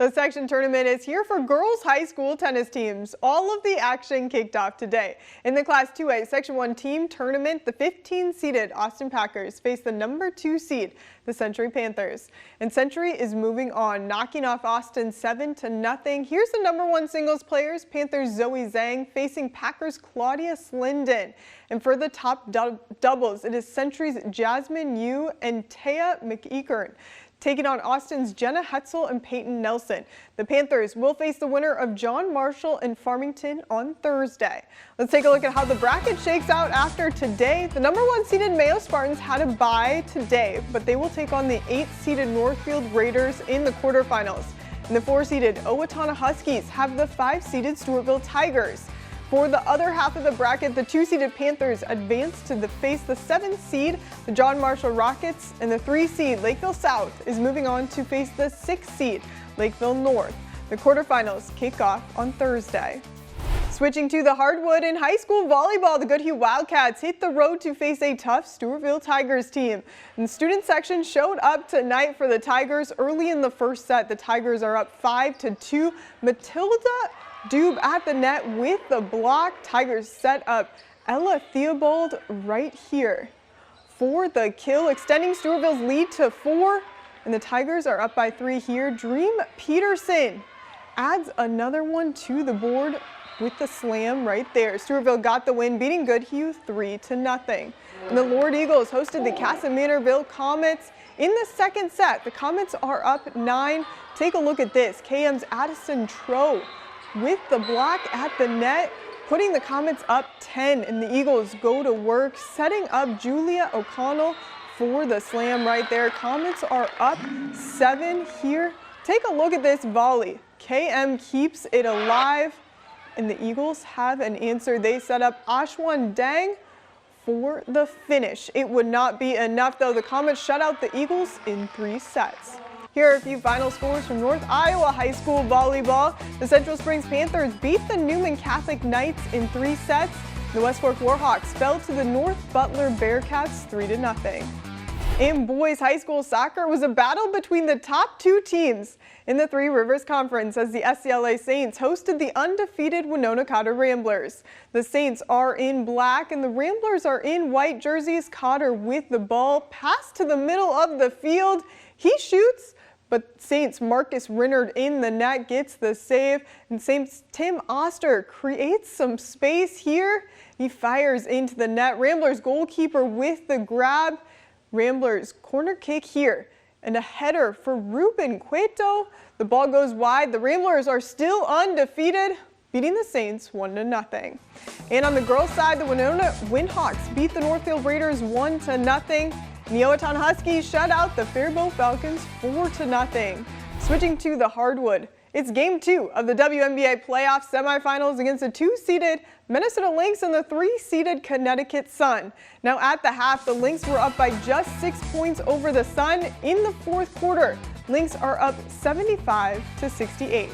The section tournament is here for girls high school tennis teams. All of the action kicked off today. In the Class 2A Section 1 team tournament, the 15-seeded Austin Packers face the number 2 seed, the Century Panthers. And Century is moving on, knocking off Austin 7-0. Here's the number 1 singles players, Panthers Zoe Zhang facing Packers Claudia Slinden. And for the top doubles, it is Century's Jasmine Yu and Taya McEachern taking on Austin's Jenna Hetzel and Peyton Nelson. The Panthers will face the winner of John Marshall and Farmington on Thursday. Let's take a look at how the bracket shakes out after today. The number 1 seeded Mayo Spartans had a bye today, but they will take on the 8th-seeded Northfield Raiders in the quarterfinals. And the 4-seeded Owatonna Huskies have the 5-seeded Stewartville Tigers. For the other half of the bracket, the 2-seeded Panthers advance to face the 7th seed, the John Marshall Rockets, and the 3-seed Lakeville South is moving on to face the 6th seed Lakeville North. The quarterfinals kick off on Thursday. Switching to the hardwood in high school volleyball, the Goodhue Wildcats hit the road to face a tough Stewartville Tigers team. And the student section showed up tonight for the Tigers early in the first set. The Tigers are up 5-2. Matilda Dube at the net with the block. Tigers set up Ella Theobald right here for the kill, extending Stewartville's lead to 4. And the Tigers are up by 3 here. Dream Peterson adds another one to the board with the slam right there. Stewartville got the win, beating Goodhue 3-0. And the Lord Eagles hosted the Casamanorville Comets in the second set. The Comets are up 9. Take a look at this. KM's Addison Troe with the block at the net, putting the Comets up 10, and the Eagles go to work, setting up Julia O'Connell for the slam right there. Comets are up 7 here. Take a look at this volley. KM keeps it alive, and the Eagles have an answer. They set up Ashwan Dang for the finish. It would not be enough, though. The Comets shut out the Eagles in 3 sets. Here are a few final scores from North Iowa High School volleyball. The Central Springs Panthers beat the Newman Catholic Knights in 3 sets. The West Fork Warhawks fell to the North Butler Bearcats 3-0. In boys high school soccer was a battle between the top 2 teams in the Three Rivers Conference as the SCLA Saints hosted the undefeated Winona Cotter Ramblers. The Saints are in black and the Ramblers are in white jerseys. Cotter with the ball, pass to the middle of the field. He shoots, but Saints Marcus Rinnard in the net gets the save, and Saints Tim Oster creates some space here. He fires into the net. Ramblers goalkeeper with the grab. Ramblers corner kick here, and a header for Ruben Cueto. The ball goes wide. The Ramblers are still undefeated, beating the Saints 1-0. And on the girls' side, the Winona Windhawks beat the Northfield Raiders 1-0. The Owatonna Huskies shut out the Faribault Falcons 4-0. Switching to the hardwood, it's Game 2 of the WNBA playoff semifinals against the 2-seeded Minnesota Lynx and the 3-seeded Connecticut Sun. Now at the half, the Lynx were up by just 6 points over the Sun. In the fourth quarter, Lynx are up 75-68.